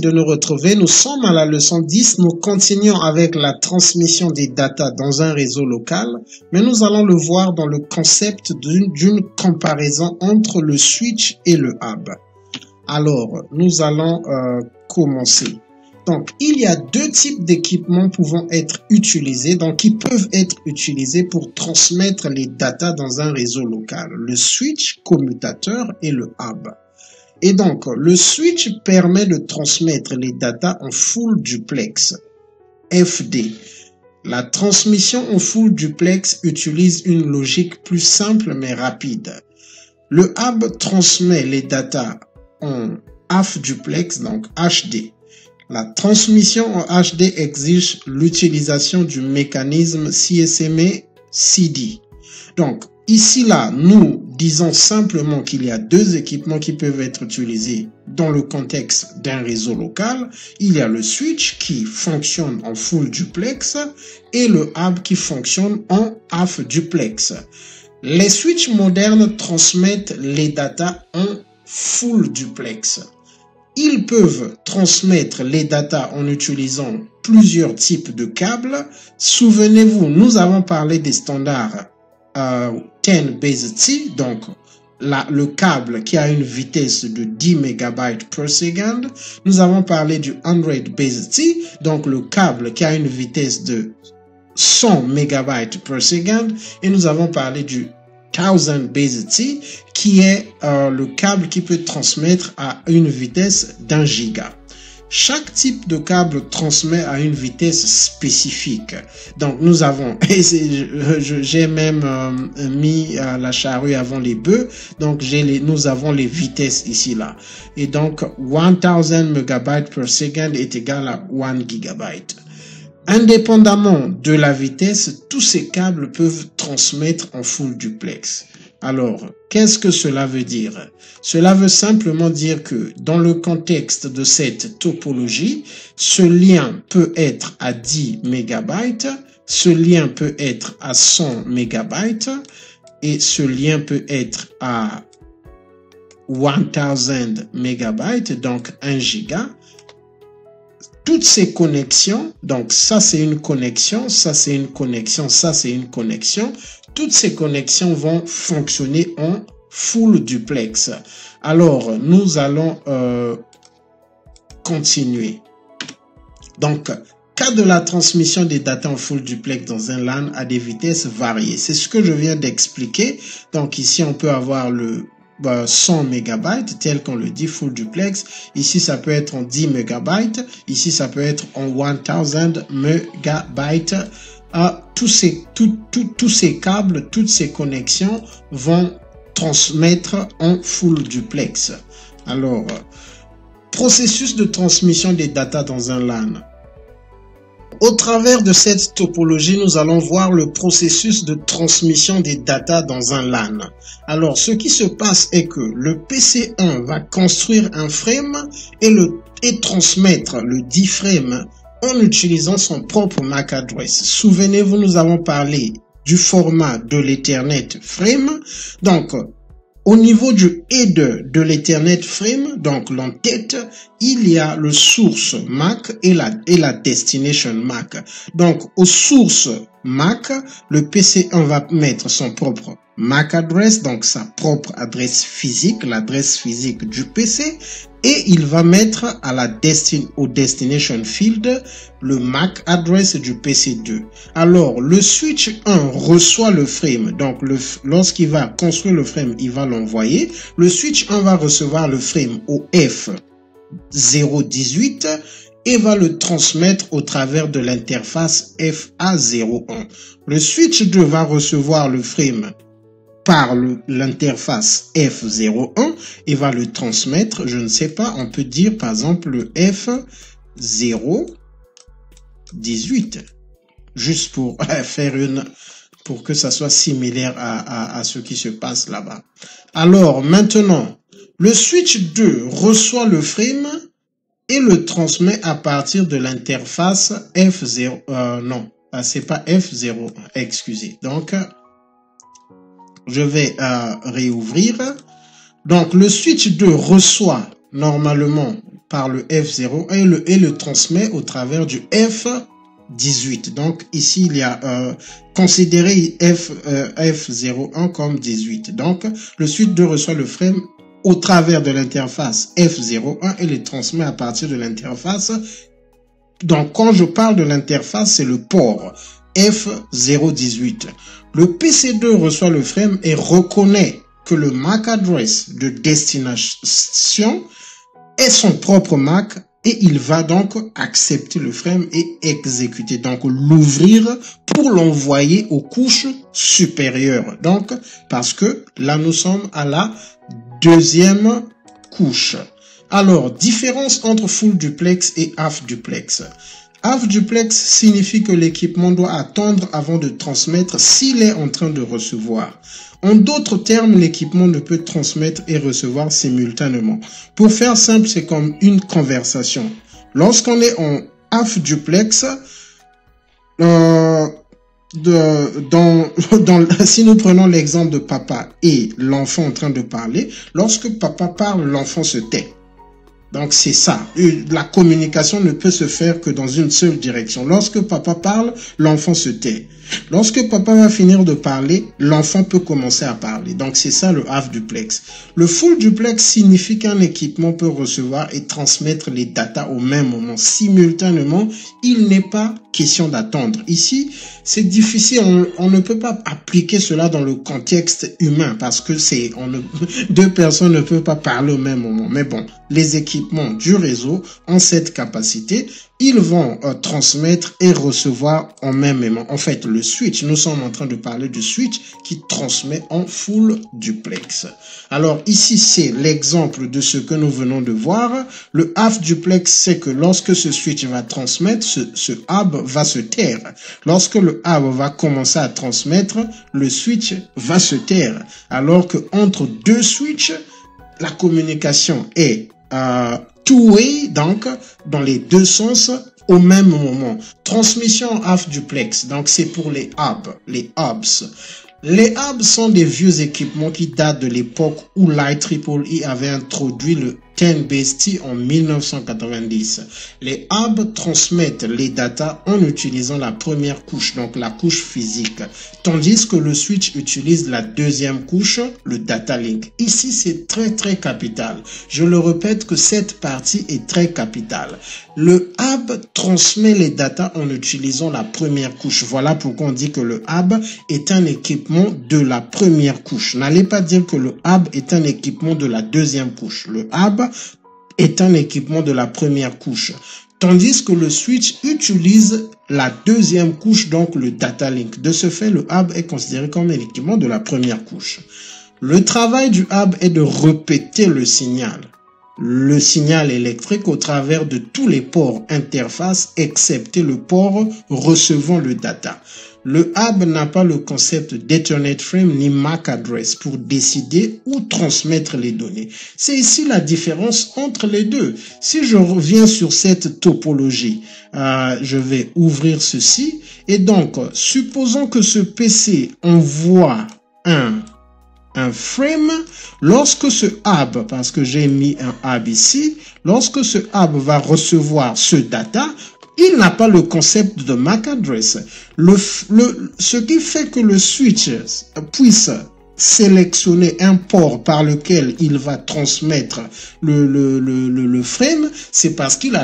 de nous retrouver. Nous sommes à la leçon 10. Nous continuons avec la transmission des data dans un réseau local, mais nous allons le voir dans le concept d'une comparaison entre le switch et le hub. Alors, nous allons commencer. Donc, il y a deux types d'équipements pouvant être utilisés, donc qui peuvent être utilisés pour transmettre les data dans un réseau local. Le switch, commutateur et le hub. Et donc, le switch permet de transmettre les data en full duplex, FD. La transmission en full duplex utilise une logique plus simple mais rapide. Le hub transmet les data en half duplex, donc HD. La transmission en HD exige l'utilisation du mécanisme CSMA-CD. Donc, ici, là, nous disons simplement qu'il y a deux équipements qui peuvent être utilisés dans le contexte d'un réseau local. Il y a le switch qui fonctionne en full duplex et le hub qui fonctionne en half duplex. Les switches modernes transmettent les data en full duplex. Ils peuvent transmettre les data en utilisant plusieurs types de câbles. Souvenez-vous, nous avons parlé des standards 10 base T, donc le câble qui a une vitesse de 10 MB per second. Nous avons parlé du 100 base T, donc le câble qui a une vitesse de 100 MB per second. Et nous avons parlé du 1000 base T, qui est le câble qui peut transmettre à une vitesse d'1 giga. Chaque type de câble transmet à une vitesse spécifique. Donc, nous avons, j'ai même mis la charrue avant les bœufs. Donc, nous avons les vitesses ici, là. Et donc, 1000 MB per second est égal à 1 GB. Indépendamment de la vitesse, tous ces câbles peuvent transmettre en full duplex. Alors, qu'est-ce que cela veut dire? Cela veut simplement dire que dans le contexte de cette topologie, ce lien peut être à 10 MB, ce lien peut être à 100 MB et ce lien peut être à 1000 MB, donc 1 giga. Toutes ces connexions, donc ça c'est une connexion, ça c'est une connexion, ça c'est une connexion. Toutes ces connexions vont fonctionner en full duplex. Alors, nous allons continuer. Donc, cas de la transmission des data en full duplex dans un LAN à des vitesses variées. C'est ce que je viens d'expliquer. Donc ici, on peut avoir le 100 MB, tel qu'on le dit, full duplex. Ici, ça peut être en 10 MB. Ici, ça peut être en 1000 MB. Tous ces câbles, toutes ces connexions vont transmettre en full duplex. Alors, processus de transmission des data dans un LAN. Au travers de cette topologie, nous allons voir le processus de transmission des data dans un LAN. Alors, ce qui se passe est que le PC1 va construire un frame et transmettre le dit frame en utilisant son propre MAC address. Souvenez-vous, nous avons parlé du format de l'Ethernet frame. Donc, au niveau du header de l'Ethernet frame, donc l'entête, il y a le source MAC et la destination MAC. Donc, aux sources MAC, le PC1 va mettre son propre MAC address, donc sa propre adresse physique, l'adresse physique du PC, et il va mettre au destination field le MAC address du PC2. Alors, le switch 1 reçoit le frame. Donc, lorsqu'il va construire le frame, il va l'envoyer. Le switch 1 va recevoir le frame au F018 et va le transmettre au travers de l'interface FA01. Le switch 2 va recevoir le frame par l'interface F01 et va le transmettre, je ne sais pas, on peut dire par exemple le F018, juste pour faire pour que ça soit similaire à ce qui se passe là-bas. Alors maintenant, le switch 2 reçoit le frame et le transmet à partir de l'interface F0, non, c'est pas F01, excusez. Donc, je vais réouvrir. Donc, le switch 2 reçoit normalement par le F0 et le transmet au travers du F18. Donc ici, il y a considéré F01 comme 18. Donc le switch 2 reçoit le frame au travers de l'interface F01 et le transmet à partir de l'interface. Donc quand je parle de l'interface, c'est le port F018. Le PC2 reçoit le frame et reconnaît que le MAC address de destination est son propre MAC et il va donc accepter le frame et exécuter, donc l'ouvrir pour l'envoyer aux couches supérieures. Donc, parce que là, nous sommes à la deuxième couche. Alors, différence entre full duplex et half duplex. Half duplex signifie que l'équipement doit attendre avant de transmettre s'il est en train de recevoir. En d'autres termes, l'équipement ne peut transmettre et recevoir simultanément. Pour faire simple, c'est comme une conversation. Lorsqu'on est en half duplex, si nous prenons l'exemple de papa et l'enfant en train de parler, lorsque papa parle, l'enfant se tait. Donc c'est ça, la communication ne peut se faire que dans une seule direction. Lorsque papa parle, l'enfant se tait. Lorsque papa va finir de parler, l'enfant peut commencer à parler. Donc c'est ça le half duplex. Le full duplex signifie qu'un équipement peut recevoir et transmettre les datas au même moment, simultanément. Il n'est pas question d'attendre. Ici, c'est difficile, on ne peut pas appliquer cela dans le contexte humain parce que deux personnes ne peuvent pas parler au même moment. Mais bon, les équipements du réseau ont cette capacité. Ils vont transmettre et recevoir en même moment. En fait, le switch, nous sommes en train de parler du switch qui transmet en full duplex. Alors ici, c'est l'exemple de ce que nous venons de voir. Le half duplex, c'est que lorsque ce switch va transmettre, ce hub va se taire. Lorsque le hub va commencer à transmettre, le switch va se taire. Alors que entre deux switches, la communication est two-way, donc dans les deux sens au même moment. Transmission half duplex, donc c'est pour les hubs, les hubs. Les hubs sont des vieux équipements qui datent de l'époque où l'IEEE avait introduit le 10BASE-T en 1990. Les hubs transmettent les datas en utilisant la première couche, donc la couche physique, tandis que le switch utilise la deuxième couche, le data link. Ici, c'est très capital. Je le répète que cette partie est très capitale. Le hub transmet les datas en utilisant la première couche. Voilà pourquoi on dit que le hub est un équipement de la première couche. N'allez pas dire que le hub est un équipement de la deuxième couche. Le hub est un équipement de la première couche, tandis que le switch utilise la deuxième couche, donc le data link. De ce fait, le hub est considéré comme un équipement de la première couche. Le travail du hub est de répéter le signal électrique au travers de tous les ports interface, excepté le port recevant le data. Le hub n'a pas le concept d'Ethernet Frame ni MAC address pour décider où transmettre les données. C'est ici la différence entre les deux. Si je reviens sur cette topologie, je vais ouvrir ceci. Et donc, supposons que ce PC envoie un frame. Lorsque ce hub, parce que j'ai mis un hub ici, lorsque ce hub va recevoir ce data, il n'a pas le concept de MAC address. Ce qui fait que le switch puisse sélectionner un port par lequel il va transmettre le frame, c'est parce qu'il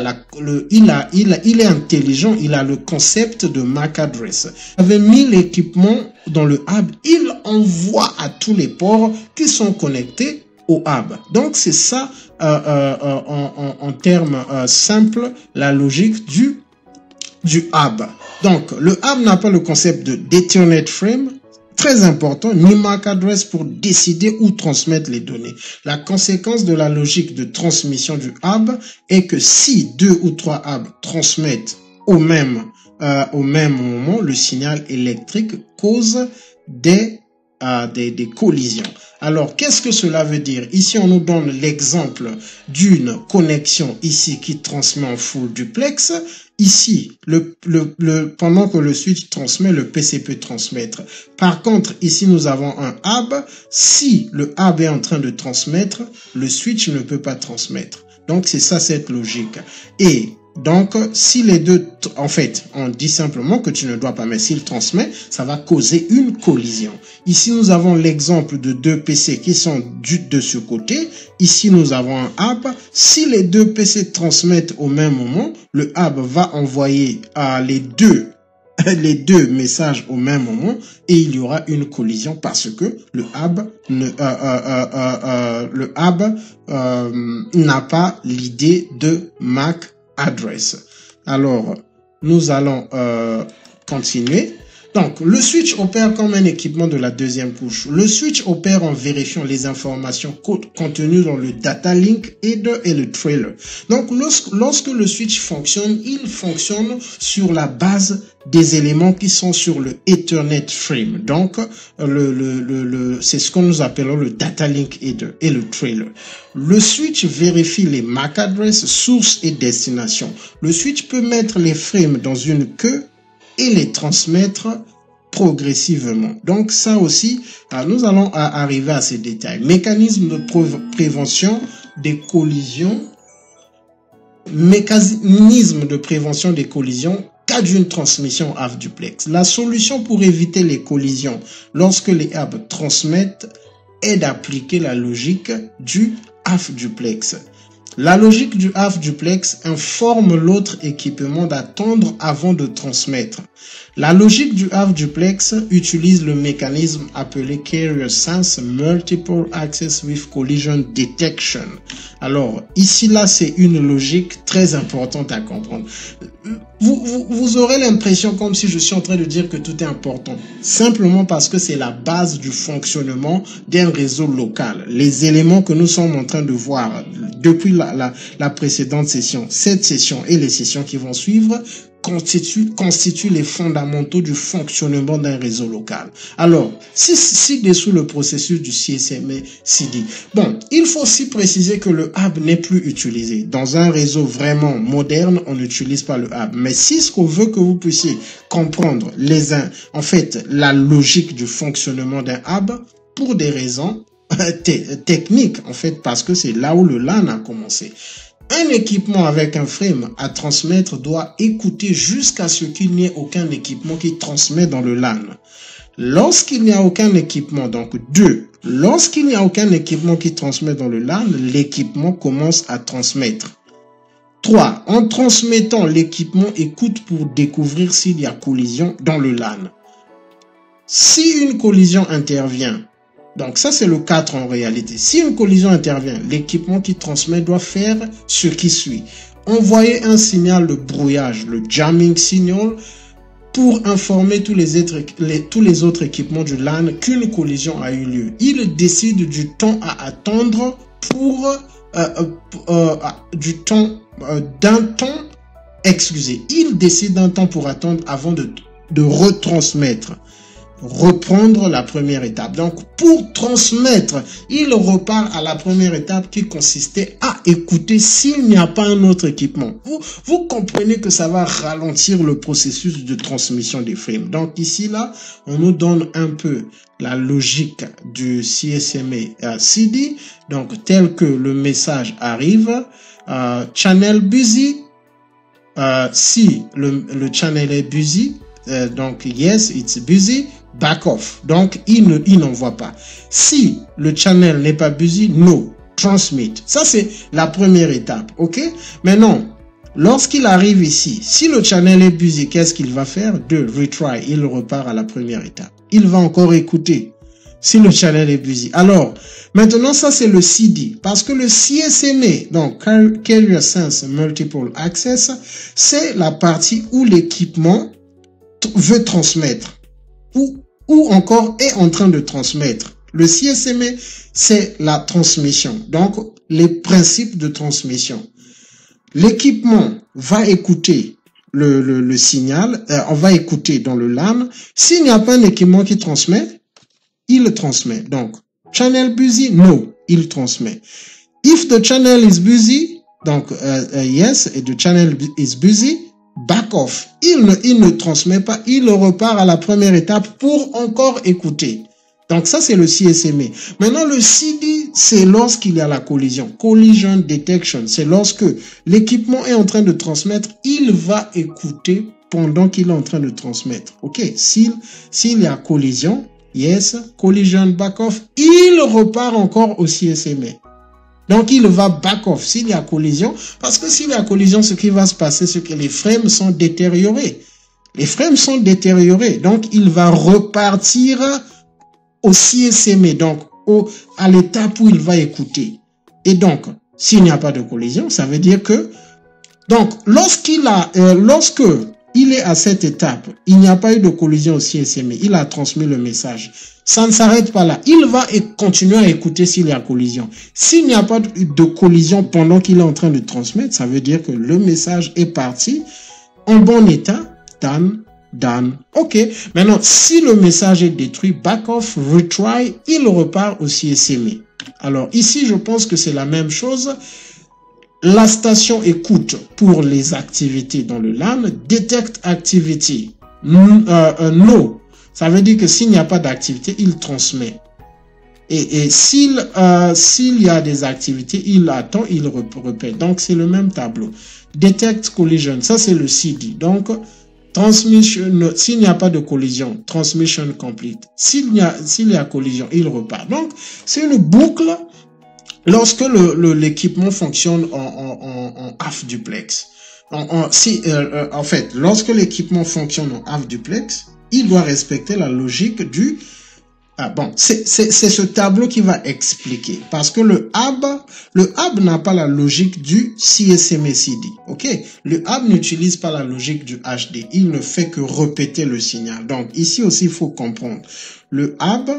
il est intelligent, il a le concept de MAC address. Avec 1000 équipements dans le hub, il envoie à tous les ports qui sont connectés au hub. Donc c'est ça en termes simples la logique du hub. Donc le hub n'a pas le concept d'Ethernet Frame, très important, ni MAC address pour décider où transmettre les données. La conséquence de la logique de transmission du hub est que si 2 ou 3 hubs transmettent au même moment, le signal électrique cause des collisions. Alors, qu'est-ce que cela veut dire? Ici, on nous donne l'exemple d'une connexion ici qui transmet en full duplex. Ici, pendant que le switch transmet, le PC peut transmettre. Par contre, ici, nous avons un hub. Si le hub est en train de transmettre, le switch ne peut pas transmettre. Donc, c'est ça cette logique. Et donc, si les deux, en fait, on dit simplement que tu ne dois pas, mais s'il transmet, ça va causer une collision. Ici, nous avons l'exemple de deux PC qui sont de ce côté. Ici, nous avons un hub. Si les deux PC transmettent au même moment, le hub va envoyer les deux messages au même moment et il y aura une collision parce que le hub n'a pas l'idée de MAC address. Alors, nous allons continuer. Donc, le switch opère comme un équipement de la deuxième couche. Le switch opère en vérifiant les informations contenues dans le data link header et le trailer. Donc, lorsque le switch fonctionne, il fonctionne sur la base des éléments qui sont sur le Ethernet frame. Donc, c'est ce que nous appelons le data link header et le trailer. Le switch vérifie les MAC address, source et destination. Le switch peut mettre les frames dans une queue et les transmettre progressivement. Donc ça aussi, nous allons arriver à ces détails. Mécanisme de prévention des collisions. Mécanisme de prévention des collisions cas d'une transmission half duplex. La solution pour éviter les collisions lorsque les hubs transmettent est d'appliquer la logique du half duplex. La logique du half duplex informe l'autre équipement d'attendre avant de transmettre. La logique du half duplex utilise le mécanisme appelé Carrier Sense Multiple Access with Collision Detection. Alors, ici, là, c'est une logique très importante à comprendre. Vous aurez l'impression comme si je suis en train de dire que tout est important. Simplement parce que c'est la base du fonctionnement d'un réseau local. Les éléments que nous sommes en train de voir depuis la précédente session, cette session et les sessions qui vont suivre, constituent les fondamentaux du fonctionnement d'un réseau local. Alors, ci-dessous le processus du CSMA-CD. Bon, il faut aussi préciser que le hub n'est plus utilisé. Dans un réseau vraiment moderne, on n'utilise pas le hub. Mais Cisco veut que vous puissiez comprendre la logique du fonctionnement d'un hub pour des raisons techniques, en fait, parce que c'est là où le LAN a commencé. Un équipement avec un frame à transmettre doit écouter jusqu'à ce qu'il n'y ait aucun équipement qui transmet dans le LAN. Lorsqu'il n'y a aucun équipement, donc lorsqu'il n'y a aucun équipement qui transmet dans le LAN, l'équipement commence à transmettre. 3. En transmettant, l'équipement écoute pour découvrir s'il y a collision dans le LAN. Si une collision intervient, donc ça c'est le 4 en réalité. Si une collision intervient, l'équipement qui transmet doit faire ce qui suit. Envoyer un signal de brouillage, le jamming signal, pour informer tous les autres équipements du LAN qu'une collision a eu lieu. Il décide du temps à attendre il décide d'un temps pour attendre avant de retransmettre. Reprendre la première étape. Donc, pour transmettre, il repart à la première étape qui consistait à écouter s'il n'y a pas un autre équipement. Vous comprenez que ça va ralentir le processus de transmission des frames. Donc, ici, là, on nous donne un peu la logique du CSMA-CD. Donc, tel que le message arrive, channel busy, si le channel est busy, donc, yes, it's busy, back off. Donc, il n'envoie pas. Si le channel n'est pas busy, no, transmit. Ça, c'est la première étape, ok? Maintenant, lorsqu'il arrive ici, si le channel est busy, qu'est-ce qu'il va faire? 2, retry, il repart à la première étape. Il va encore écouter si le channel est busy. Alors, maintenant, ça, c'est le CD. Parce que le CSMA, donc, Carrier Sense Multiple Access, c'est la partie où l'équipement veut transmettre ou encore est en train de transmettre. Le CSMA, c'est la transmission. Donc, les principes de transmission. L'équipement va écouter le signal, on va écouter dans le LAN. S'il n'y a pas un équipement qui transmet, il le transmet. Donc, channel busy, no, il transmet. If the channel is busy, donc, yes, et the channel is busy, back off. Il ne transmet pas, il repart à la première étape pour encore écouter. Donc ça, c'est le CSMA. Maintenant, le CD c'est lorsqu'il y a la collision. Collision detection, c'est lorsque l'équipement est en train de transmettre, il va écouter pendant qu'il est en train de transmettre. OK, s'il y a collision, yes, collision back off, il repart encore au CSMA. Donc, il va back off s'il y a collision, parce que s'il y a collision, ce qui va se passer, c'est que les frames sont détériorés. Les frames sont détériorés, donc il va repartir au CSMA, donc à l'étape où il va écouter. Et donc, s'il n'y a pas de collision, ça veut dire que, donc, lorsque il est à cette étape, il n'y a pas eu de collision au CSMA, il a transmis le message. Ça ne s'arrête pas là. Il va continuer à écouter s'il y a collision. S'il n'y a pas de collision pendant qu'il est en train de transmettre, ça veut dire que le message est parti en bon état. Done. OK. Maintenant, si le message est détruit, back off, retry, il repart au CSMA. Alors, ici, je pense que c'est la même chose. La station écoute pour les activités dans le LAN, detect activity, no. Ça veut dire que s'il n'y a pas d'activité, il transmet. Et s'il y a des activités, il attend, il répète. Donc, c'est le même tableau. Detect collision, ça c'est le CD. Donc, transmission, s'il n'y a pas de collision, transmission complete. S'il y a collision, il repart. Donc, c'est une boucle lorsque l'équipement fonctionne en half duplex. En fait, lorsque l'équipement fonctionne en half duplex, il doit respecter la logique du... c'est ce tableau qui va expliquer. Parce que le hub n'a pas la logique du CSMA-CD. OK? Le hub n'utilise pas la logique du HD. Il ne fait que répéter le signal. Donc, ici aussi, il faut comprendre. Le hub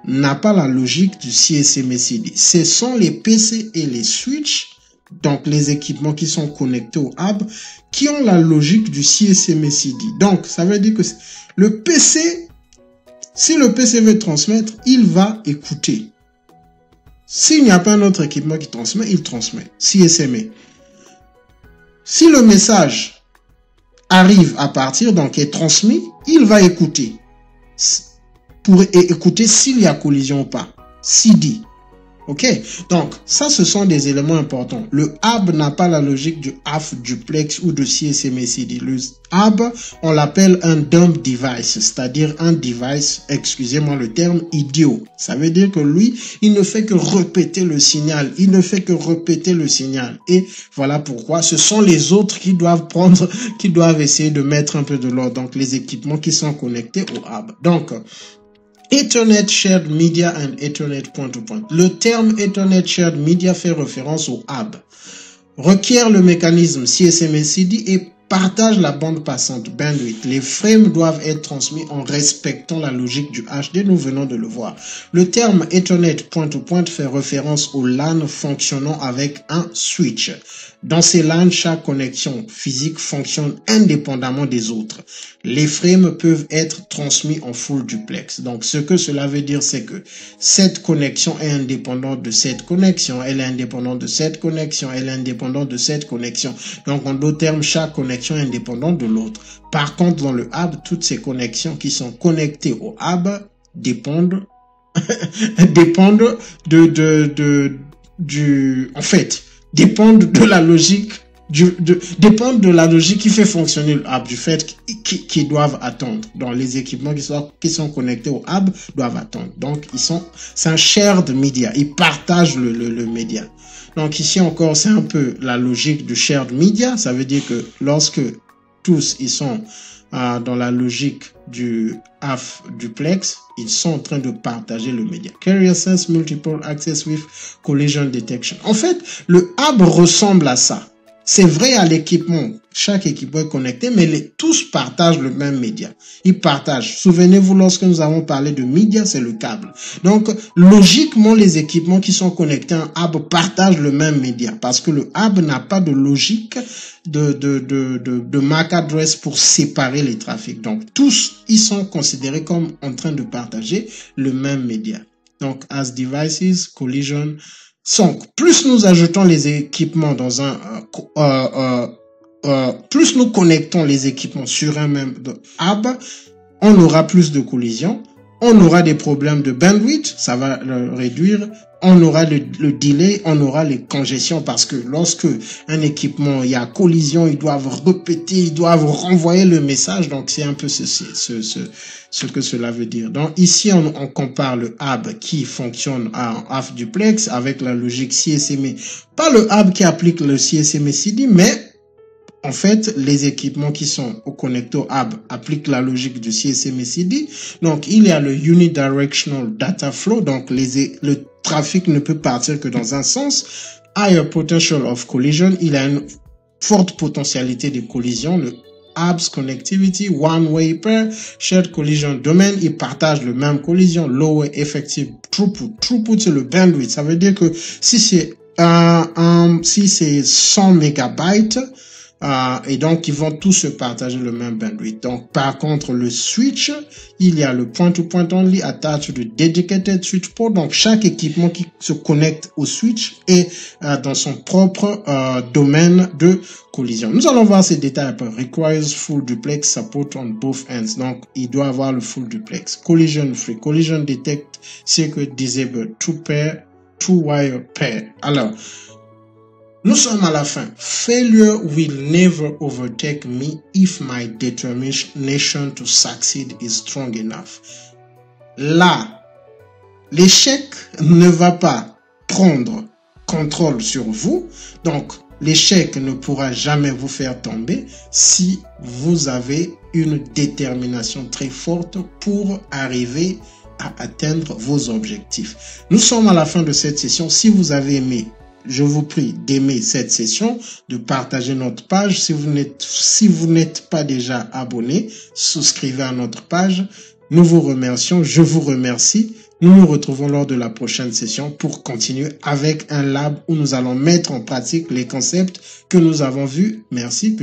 n'a pas la logique du CSMA-CD. Ce sont les PC et les switches, donc les équipements qui sont connectés au hub, qui ont la logique du CSMA-CD. Donc, ça veut dire que le PC... Si le PC veut transmettre, il va écouter. S'il n'y a pas un autre équipement qui transmet, il transmet. CSMA. Si le message arrive à partir, donc est transmis, il va écouter. Pour écouter s'il y a collision ou pas. CD. OK? Donc, ça, ce sont des éléments importants. Le hub n'a pas la logique du half duplex ou de CSMA-CD. Le hub, on l'appelle un dumb device, c'est-à-dire un device, excusez-moi le terme, idiot. Ça veut dire que lui, il ne fait que répéter le signal. Il ne fait que répéter le signal. Et voilà pourquoi ce sont les autres qui doivent essayer de mettre un peu de l'ordre. Donc, les équipements qui sont connectés au hub. Donc, Ethernet Shared Media and Ethernet Point-to-Point. Le terme Ethernet Shared Media fait référence au hub. Requiert le mécanisme CSMA-CD et partage la bande passante bandwidth. Les frames doivent être transmis en respectant la logique du HD, nous venons de le voir. Le terme Ethernet Point-to-Point fait référence au LAN fonctionnant avec un switch. Dans ces LAN, chaque connexion physique fonctionne indépendamment des autres. Les frames peuvent être transmis en full duplex. Donc, ce que cela veut dire, c'est que cette connexion est indépendante de cette connexion, elle est indépendante de cette connexion, elle est indépendante de cette connexion. Donc, en d'autres termes, chaque connexion est indépendante de l'autre. Par contre, dans le hub, toutes ces connexions qui sont connectées au hub dépendent dépendent de la logique qui fait fonctionner le hub, du fait qu'ils doivent attendre. Donc, les équipements qui sont connectés au hub doivent attendre. Donc, c'est un shared media. Ils partagent le média. Donc, ici encore, c'est un peu la logique du shared media. Ça veut dire que lorsque tous, ils sont dans la logique du half duplex, ils sont en train de partager le média. Carrier sense multiple access with collision detection. En fait, le hub ressemble à ça. C'est vrai à l'équipement. Chaque équipement est connecté, mais tous partagent le même média. Ils partagent. Souvenez-vous, lorsque nous avons parlé de média, c'est le câble. Donc, logiquement, les équipements qui sont connectés à un hub partagent le même média, parce que le hub n'a pas de logique de MAC address pour séparer les trafics. Donc, tous, ils sont considérés comme en train de partager le même média. Donc, as devices, collision. Donc, plus nous ajoutons les équipements dans plus nous connectons les équipements sur un même hub, on aura plus de collisions. On aura des problèmes de bandwidth, ça va le réduire. On aura le delay, on aura les congestions parce que lorsque un équipement, il y a collision, ils doivent répéter, ils doivent renvoyer le message. Donc, c'est un peu ce que cela veut dire. Donc, ici, on compare le hub qui fonctionne en half duplex avec la logique CSMA. Pas le hub qui applique le CSMA-CD, mais en fait, les équipements qui sont au connecteur hub appliquent la logique du CSMA-CD. Donc, il y a le Unidirectional Data Flow. Donc, le trafic ne peut partir que dans un sens. Higher Potential of Collision. Il a une forte potentialité de collision. Le Hub's Connectivity, One-Way Pair, Shared Collision Domain. Ils partagent le même collision. Lower Effective Throughput. Throughput, c'est le bandwidth. Ça veut dire que si c'est 100 mégabytes, et donc, ils vont tous se partager le même bandwidth. Donc, par contre, le switch, il y a le point-to-point only attached to the dedicated switch port. Donc, chaque équipement qui se connecte au switch est dans son propre domaine de collision. Nous allons voir ces détails après. Requires full duplex support on both ends. Donc, il doit avoir le full duplex. Collision free. Collision detect circuit disabled. Two wire pair. Alors, nous sommes à la fin. Failure will never overtake me if my determination to succeed is strong enough. Là, l'échec ne va pas prendre contrôle sur vous. Donc, l'échec ne pourra jamais vous faire tomber si vous avez une détermination très forte pour arriver à atteindre vos objectifs. Nous sommes à la fin de cette session. Si vous avez aimé, je vous prie d'aimer cette session, de partager notre page. Si vous n'êtes pas déjà abonné, souscrivez à notre page. Nous vous remercions, je vous remercie. Nous nous retrouvons lors de la prochaine session pour continuer avec un lab où nous allons mettre en pratique les concepts que nous avons vus. Merci.